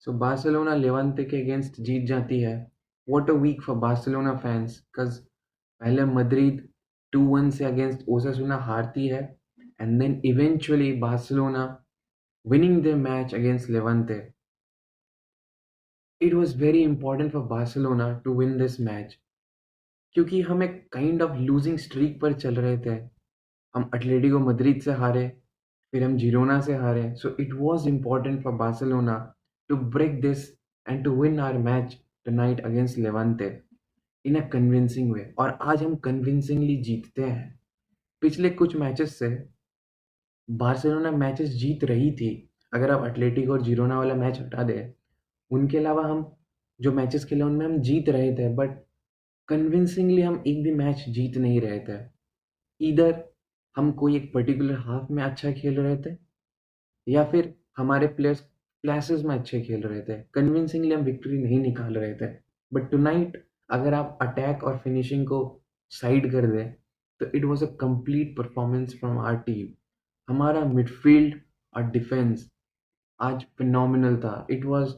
सो Barcelona Levante के against जीत जाती है। What a week for Barcelona fans, because पहले मद्रिद 2-1 से अगेंस्ट ओसासुना हारती है and then eventually Barcelona winning their match against Levante. It was very important for Barcelona to win this match क्योंकि हम एक काइंड ऑफ लूजिंग स्ट्रीक पर चल रहे थे। हम एटलेटिको मद्रिद से हारे, फिर हम जिरोना से हारे। So it was important for Barcelona to break this and to win our match tonight against Levante in a convincing way. और आज हम कन्विंसिंगली जीतते हैं। पिछले कुछ मैचेस से बार्सिलोना मैचेस जीत रही थी। अगर आप एटलेटिको और जिरोना वाला मैच हटा दें, उनके अलावा हम जो मैचेस खेले उनमें हम जीत रहे थे, बट कन्विंसिंगली हम एक भी मैच जीत नहीं रहे थे। ईदर हम कोई एक पर्टिकुलर हाफ में अच्छा खेल रहे थे या फिर हमारे प्लेयर्स क्लासेस में अच्छे खेल रहे थे। कन्विंसिंगली हम विक्ट्री नहीं निकाल रहे थे। बट टुनाइट अगर आप अटैक और फिनिशिंग को साइड कर दें तो it was a complete performance from our team. हमारा मिडफील्ड और डिफेंस आज फिनोमिनल था। It was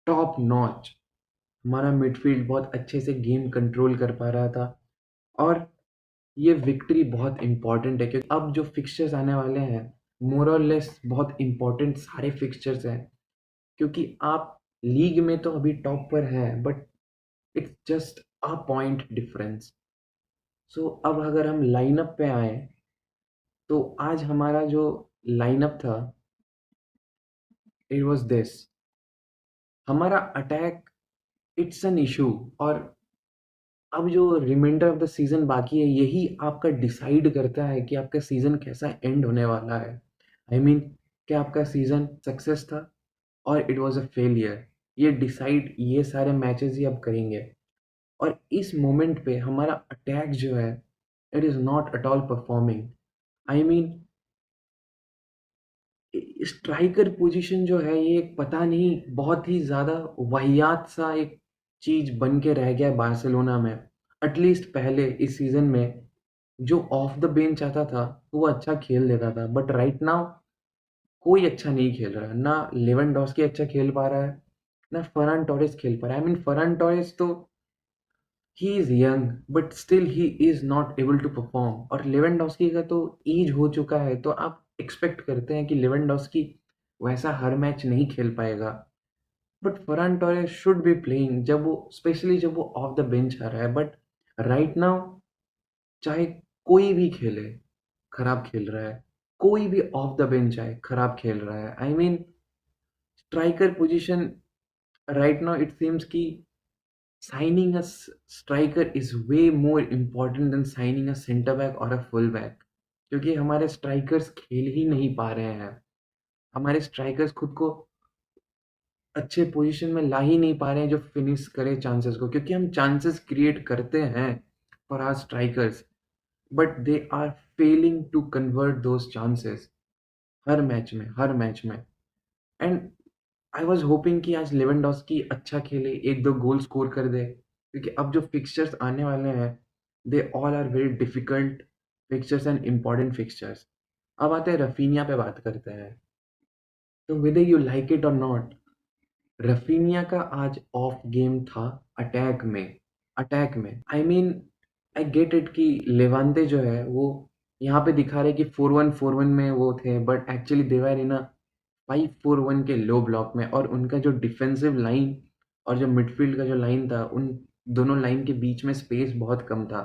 top notch. हमारा मिडफील्ड बहुत अच्छे से गेम कंट्रोल कर पा रहा था। और ये विक्ट्री बहुत इम्पोर्टेंट है क्योंकि अब जो फिक्सचर्स आने वाले हैं मोर और लेस बहुत इम्पोर्टेंट सारे फिक्सचर्स हैं। क्योंकि आप लीग में तो अभी टॉप पर हैं, but it's just a point difference. So अब अगर हम लाइनअप पे आए तो आज हमारा जो लाइनअप था इट वाज दिस। हमारा अटैक इट्स एन इशू। और अब जो रिमाइंडर ऑफ द सीजन बाकी है यही आपका डिसाइड करता है कि आपका सीजन कैसा एंड होने वाला है। आई मीन क्या आपका सीजन सक्सेस था और इट वाज अ फेलियर। ये डिसाइड ये सारे मैचेस ही अब करेंगे। और इस मोमेंट पे हमारा अटैक जो है it is not at all performing. I mean striker position जो है ये एक पता नहीं बहुत ही ज़्यादा वाहियात सा एक चीज़ बन के रह गया है बार्सिलोना में। एटलीस्ट पहले इस सीज़न में जो ऑफ द बेंच आता था वो अच्छा खेल लेता था, बट राइट नाउ कोई अच्छा नहीं खेल रहा है। ना लेवेंडोस्की अच्छा खेल पा रहा है, ना फरहान टोरेस खेल पा रहा है। आई मीन फरहान टोरेस तो he is young but still he is not able to perform. और लेवेंडोस्की का तो एज हो चुका है, तो आप एक्सपेक्ट करते हैं कि लेवेंडोस्की वैसा हर मैच नहीं खेल पाएगा। But Farhan Torres should be playing जब वो स्पेशली जब वो ऑफ द बेंच आ रहा है। बट राइट नाउ चाहे कोई भी खेले खराब खेल रहा है। कोई भी ऑफ द बेंच आए खराब खेल रहा है। I mean striker position right now it seems कि signing a striker is way more important than signing a centre back और अ फुल बैक। क्योंकि हमारे स्ट्राइकर्स खेल ही नहीं पा रहे हैं। हमारे स्ट्राइकर्स खुद को अच्छे पोजीशन में ला ही नहीं पा रहे हैं जो फिनिश करे चांसेस को। क्योंकि हम चांसेस क्रिएट करते हैं for our strikers, but they are failing to convert those chances हर मैच में। एंड आई वाज होपिंग कि आज लेवेंडोस्की अच्छा खेले, एक दो गोल स्कोर कर दे। क्योंकि अब जो फिक्सचर्स आने वाले हैं they all are very difficult fixtures and important fixtures. अब आते हैं रफीनिया पे बात करते हैं। तो वेदर यू लाइक इट और नॉट, रफीनिया का आज ऑफ गेम था अटैक में। I mean I get it कि लेवांते जो है वो यहाँ पे दिखा रहे कि 4-1 में वो थे, बट एक्चुअली दे वर इन अ 5-4-1 के लो ब्लॉक में। और उनका जो डिफेंसिव लाइन और जो मिडफील्ड का जो लाइन था उन दोनों लाइन के बीच में स्पेस बहुत कम था।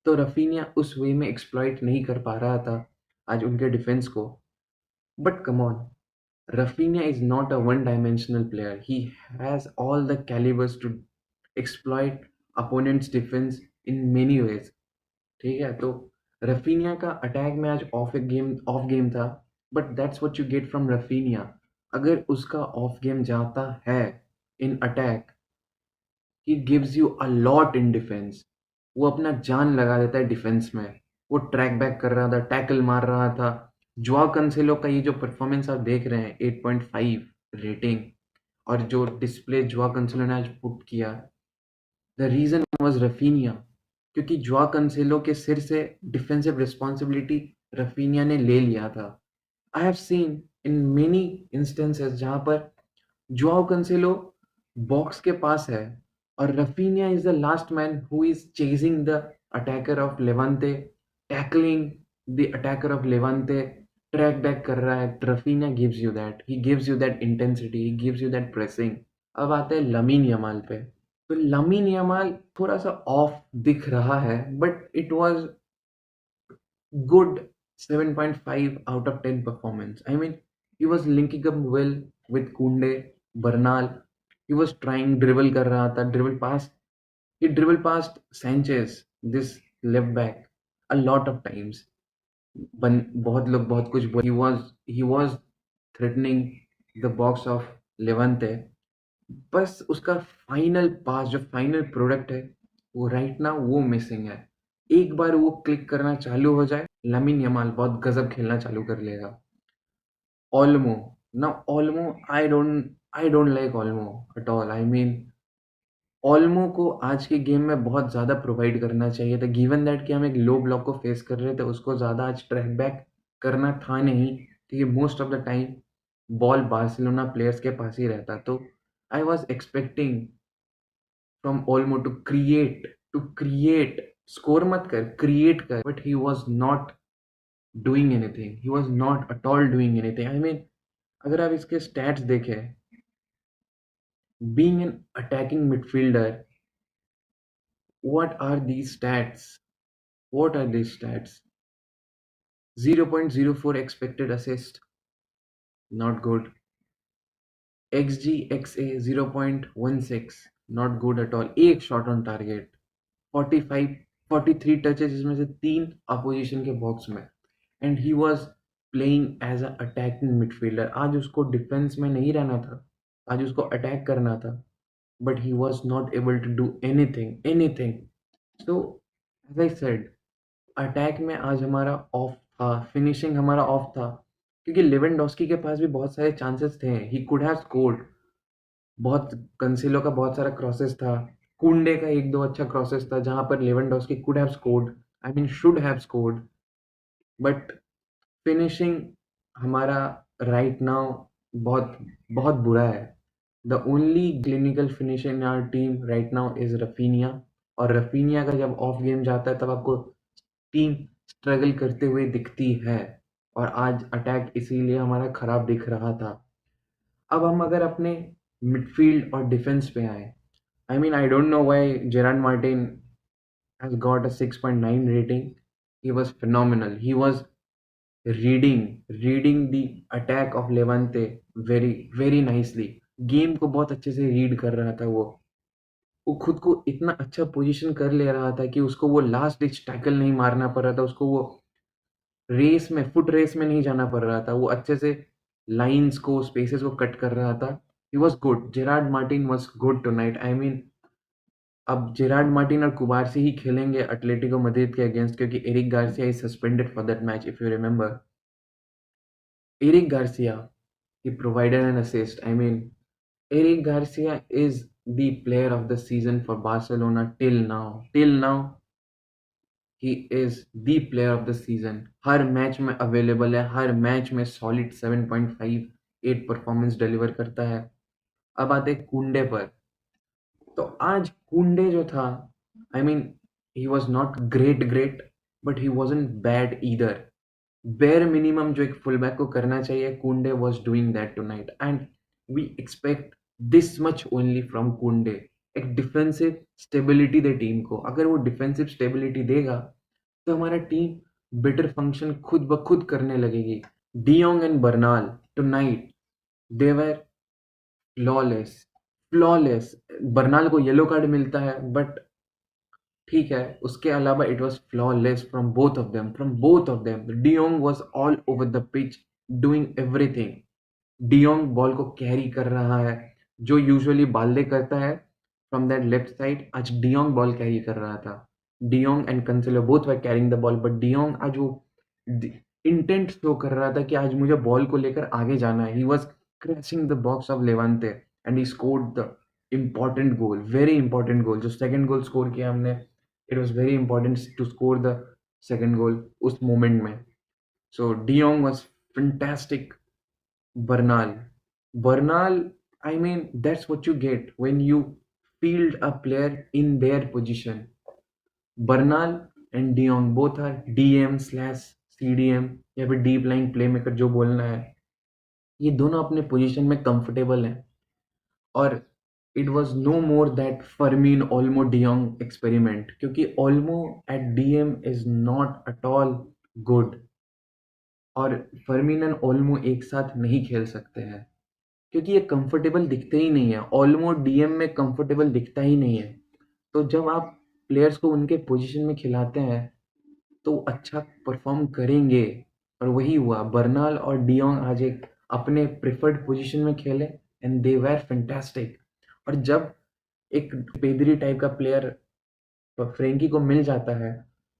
तो रफीनिया उस वे में एक्सप्लॉइट नहीं कर पा रहा था आज उनके डिफेंस को। But come on, Rafinha is not a one-dimensional player. He has all the calibers to exploit opponent's defense in many ways. ठीक है, तो रफीनिया का अटैक में आज ऑफ गेम था। But that's what you get from Raphinha. अगर उसका of game जाता है in attack he gives you a lot in defence. वो अपना जान लगा देता है डिफेंस में। वो ट्रैक बैक कर रहा था, टैकल मार रहा था। जुआ कंसेलो का ये जो परफॉर्मेंस आप देख रहे हैं 8.5 रेटिंग, और जो डिस्प्ले जुआ कंसेलो ने आज पुट किया, द रीजन वाज रफीनिया। क्योंकि जुआ कंसेलो के सिर से डिफेंसिव रिस्पॉन्सिबिलिटी रफीनिया ने ले लिया था। I have seen in many instances जहाँ पर जोआओ कैंसेलो बॉक्स के पास है और Raphinha is the last man who is chasing the attacker of Levante, tackling the attacker of Levante, track back कर रहा है। Raphinha gives you that, he gives you that intensity, he gives you that pressing. अब आते हैं lamin Yamal पे। तो lamin Yamal थोड़ा सा ऑफ दिख रहा है, but it was good 7.5 out of 10 performance. I mean, he was linking up well with Kunde, Bernal. He was trying dribble कर रहा था, dribble past. He dribbled past Sanchez, this left back, a lot of times. बहुत लोग बहुत कुछ बोले. He was threatening the box of Levante. बस उसका फाइनल पास, जो फाइनल प्रोडक्ट है, वो राइट नाउ वो मिसिंग है। एक बार वो क्लिक करना चालू हो जाए, लमीन यमाल बहुत गजब खेलना चालू कर लेगा। ओल्मो, ना Olmo, I don't like Olmo at all. I mean, Olmo को आज के गेम में बहुत ज़्यादा प्रोवाइड करना चाहिए था, गिवन दैट कि हम एक लो ब्लॉक को फेस कर रहे थे। उसको ज़्यादा आज ट्रैक बैक करना था नहीं, क्योंकि most of the time ball Barcelona players के पास ही रहता। तो I was expecting from Olmo to create, score मत कर, create कर, but he was not doing anything. He was not at all doing anything. I mean, अगर आप इसके stats देखें, being an attacking midfielder, what are these stats? What are these stats? 0.04 expected assist, not good. XG, XA 0.16, not good at all. एक shot on target, 45 43 touches, जिसमें से 3 opposition के box में, and he was playing as a attacking midfielder. आज उसको defence में नहीं रहना था, आज उसको अटैक करना था, but he was not able to do anything. So as I said, attack में आज हमारा ऑफ था, फिनिशिंग हमारा ऑफ था, क्योंकि लेवेंडोस्की के पास भी बहुत सारे चांसेस थे, ही कुड हैव स्कोर्ड। बहुत कंसेलो का बहुत सारा क्रॉसेस था, कुंडे का एक दो अच्छा क्रॉसेस था जहां पर Lewandowski could have scored, I mean should have scored, but finishing हमारा राइट नाउ बहुत बहुत बुरा है। The only clinical finisher in our team right now is Raphinha, और रफीनिया का जब ऑफ गेम जाता है तब आपको टीम स्ट्रगल करते हुए दिखती है, और आज अटैक इसीलिए हमारा खराब दिख रहा था। अब हम अगर अपने मिडफील्ड और डिफेंस पे आए, I mean, I don't know why Gerard Martin has got a 6.9 rating. He was phenomenal. He was reading the attack of Levante very very nicely. Game को बहुत अच्छे से रीड कर रहा था वो खुद को इतना अच्छा पोजीशन कर ले रहा था कि उसको वो लास्ट डिच टैकल नहीं मारना पड़ रहा था, उसको वो रेस में, फुट रेस में नहीं जाना पड़ रहा था, वो अच्छे से लाइंस को, स्पेसेस को कट कर रहा था। He was good, Gerard Martin was good tonight. I mean, अब जेरार्ड मार्टिन और कुबारसी ही खेलेंगे एटलेटिको मद्रिद के अगेंस्ट, क्योंकि Eric Garcia is suspended for that match. If you remember, Eric Garcia, he provided an assist. I mean, Eric Garcia is the player of the season for Barcelona till now. Till now, he is the player of the season. Her match में available है, हर match में solid 7.58 performance deliver करता है। अब आते हैं कुंडे पर। तो आज कुंडे जो था, I mean, he was not great, but he wasn't bad either. Bare minimum जो एक फुल बैक को करना चाहिए, Kounde was doing that tonight, and we expect this much only from Kounde. एक डिफेंसिव स्टेबिलिटी दे team को। अगर वो defensive stability देगा तो हमारा टीम बेटर फंक्शन खुद ब खुद करने लगेगी। De Jong and Bernal tonight, they were flawless, flawless. Bernal को येलो कार्ड मिलता है, बट ठीक है, उसके अलावा it was flawless from both of them, de Jong was all over the pitch doing everything. De Jong ball को कैरी कर रहा है, जो यूजुअली बाल्दे करता है फ्रॉम दैट लेफ्ट साइड, आज डियोंग बॉल कैरी कर रहा था। De Jong and Cancelo both were carrying the ball, but de Jong आज वो इंटेंट शो कर रहा था कि आज मुझे बॉल को लेकर आगे जाना है। He was crashing the box of Levante and he scored the important goal, very important goal. जो सेकंड गोल स्कोर किया हमने, it was very important to score the second goal उस मोमेंट में। So De Jong was fantastic. Bernal, Bernal I mean, that's what you get when you field a player in their position. Bernal and De Jong both are DM slash CDM या फिर deep line playmaker जो बोलना है, ये दोनों अपने position में comfortable हैं। और it was no more that Fermin Olmo De Jong experiment, क्योंकि Olmo at DM is not at all good, और फर्मीन एंड ओल्मो एक साथ नहीं खेल सकते हैं क्योंकि ये कंफर्टेबल दिखते ही नहीं है। ओल्मो डीएम में कंफर्टेबल दिखता ही नहीं है। तो जब आप प्लेयर्स को उनके पोजीशन में खिलाते हैं तो अच्छा परफॉर्म करेंगे, और वही हुआ। बर्नाल और डियोंग आज एक अपने प्रेफर्ड पोजीशन में खेले एंड दे वर फैंटास्टिक। और जब एक पेदरी टाइप का प्लेयर फ्रेंकी को मिल जाता है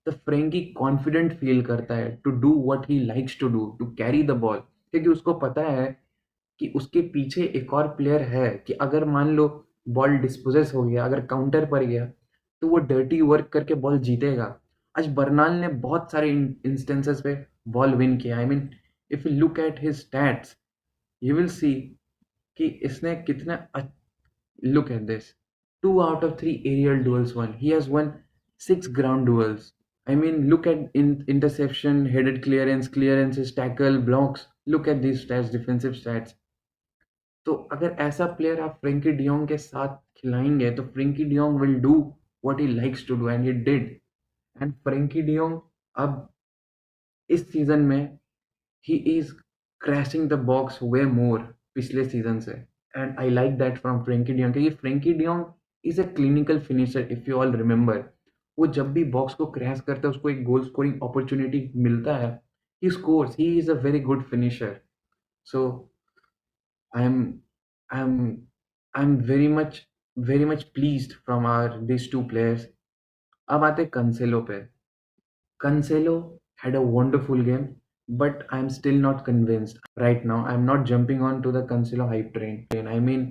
तो फ्रेंकी कॉन्फिडेंट फील करता है to do what he likes to do, to carry the ball, क्योंकि उसको पता है कि उसके पीछे एक और प्लेयर है कि अगर मान लो बॉल डिस्पोजेस हो गया, अगर काउंटर पर गया, तो वो डर्टी वर्क करके बॉल जीतेगा। आज बर्नाल ने बहुत सारे इंस्टेंसेस पे बॉल विन किया। I mean, if you look at his stats you will see कि इसने कितना look at this. 2 out of 3 aerial duels won. He has won 6 ground duels. I mean, look at interception, headed clearance, clearances, tackle, blocks. Look at these stats, defensive stats. तो अगर ऐसा player आप Frenkie de Jong के साथ खिलाएंगे तो Frenkie De Jong will do what he likes to do and he did. And Frenkie De Jong अब इस सीजन में he is crashing the box way more पिछले सीजन से। And I like that from Frenkie De Jong, क्योंकि Frenkie De Jong is a clinical finisher. If you all remember, वो जब भी box को क्रैश करता है उसको एक गोल स्कोरिंग अपॉर्चुनिटी मिलता है, he scores, he is a very good finisher. So I am I am I am very much pleased from our this two players. अब आते कंसेलो पे। Cancelo had a wonderful game, but I'm still not convinced. Right now, I'm not jumping on to the Cancelo hype train. I mean,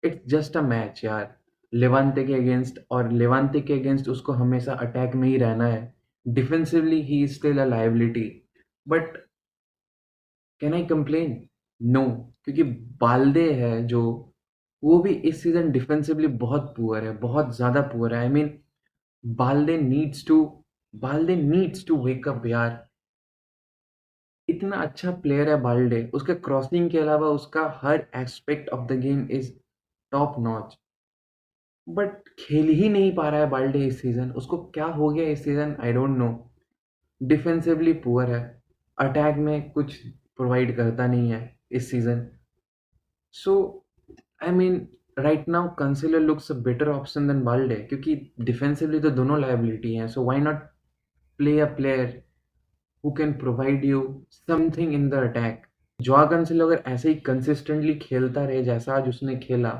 it's just a match यार। Levante के against, और Levante के against उसको हमेशा attack में ही रहना है। Defensively he is still a liability, but can I complain? No, क्योंकि बाल्दे है जो, वो भी इस सीजन डिफेंसिवली बहुत पुअर है, बहुत ज़्यादा पुअर है। I mean, Balde needs to Balde needs to wake up यार। इतना अच्छा प्लेयर है बाल्डे, उसके क्रॉसिंग के अलावा उसका हर aspect of the game is top notch, but खेल ही नहीं पा रहा है बाल्डे इस सीजन। उसको क्या हो गया इस season, I don't know. Defensively poor है, अटैक में कुछ प्रोवाइड करता नहीं है इस season. So I mean, right now Cancelo looks a better option than Balde, क्योंकि डिफेंसिवली तो दोनों लायबिलिटी हैं। So why not play a player who can provide you something in the attack। Joao Cancelo अगर ऐसे ही consistently खेलता रहे जैसा आज उसने खेला,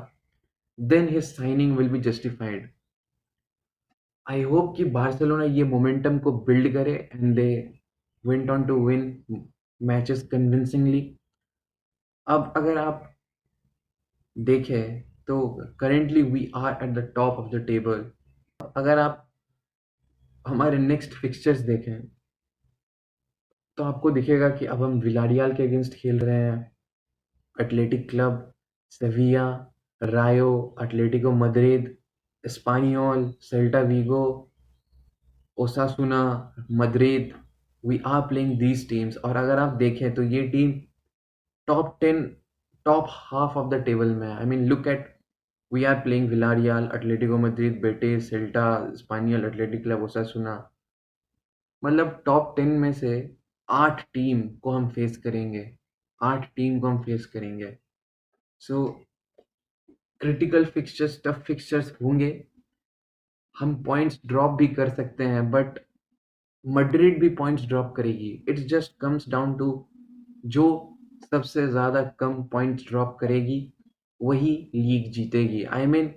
then his signing will be justified। I hope कि बार्सिलोना ये मोमेंटम को बिल्ड करे and they went on to win matches convincingly. अब अगर आप देखें तो currently we are at the top of the table. अगर आप हमारे नेक्स्ट फिक्सचर्स देखें तो आपको दिखेगा कि अब हम विलारियल के अगेंस्ट खेल रहे हैं, Atlético Club, Sevilla, Rayo, Atletico Madrid, Espanyol, Celta Vigo, Osasuna, Madrid. We are playing these teams, और अगर आप देखें तो ये team top 10, top half of the table में है। I mean, look at, we are playing Villarreal, Atletico Madrid, Betis, Celta, Espanyol, Athletic Club, Osasuna. मतलब top 10 में से 8 टीम को हम फेस करेंगे, 8 टीम को हम फेस करेंगे। So critical fixtures, tough fixtures होंगे। हम पॉइंट्स ड्रॉप भी कर सकते हैं, बट मैड्रिड भी पॉइंट्स ड्रॉप करेगी। It's just comes down to, जो सबसे ज़्यादा कम पॉइंट्स ड्रॉप करेगी वही लीग जीतेगी। I mean,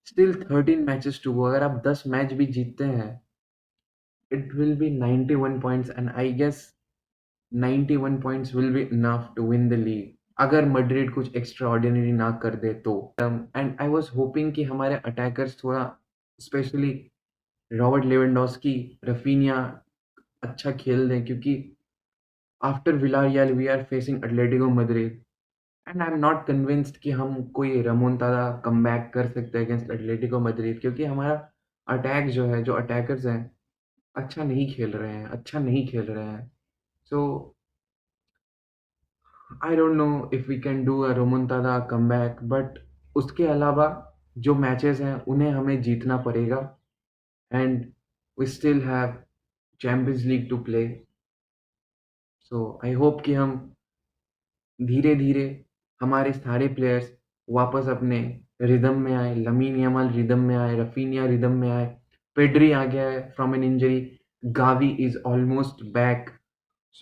still 13 matches to go. अगर आप 10 मैच भी जीतते हैं, it will be 91 points, and I guess 91 points will be enough to win the league, अगर मैड्रिड कुछ एक्स्ट्रा ऑर्डिनरी ना कर दे तो। एंड आई वाज होपिंग कि हमारे अटैकर्स थोड़ा, स्पेशली रॉबर्ट लेवेंडोस्की, रफीनिया अच्छा खेल दें, क्योंकि after Villarreal we are facing Atletico Madrid, and I am not convinced कि हम कोई रेमोंटाडा कमबैक कर सकते हैं अगेंस्ट एटलेटिको मैड्रिड, क्योंकि हमारा अटैक जो है, जो अटैकर्स हैं, अच्छा नहीं खेल रहे हैं, अच्छा नहीं खेल रहे हैं। So I don't know if we can do a remontada comeback, but उसके अलावा जो मैचेस हैं उन्हें हमें जीतना पड़ेगा। And we still have Champions League to play. So I hope कि हम धीरे-धीरे हमारे सारे प्लेयर्स वापस अपने रिदम में आए, लमीन यमाल रिदम में आए, रफीनिया रिदम में आए, पेड्री आ गया है from an injury, Gavi is almost back,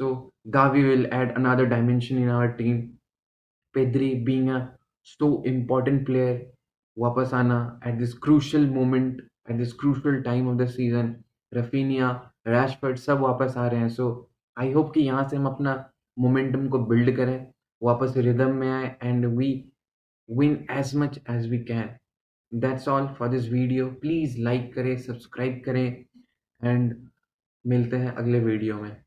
so Gavi will add another dimension in our team. Pedri being a so important player, वापस आना at this crucial moment, at this crucial time of the season, Rafinha, Rashford सब वापस आ रहे हैं। So I hope कि यहाँ से हम अपना मोमेंटम को बिल्ड करें, वापस रिदम में आए and we win as much as we can. That's all for this video. Please like करें, सब्सक्राइब करें एंड मिलते हैं अगले वीडियो में।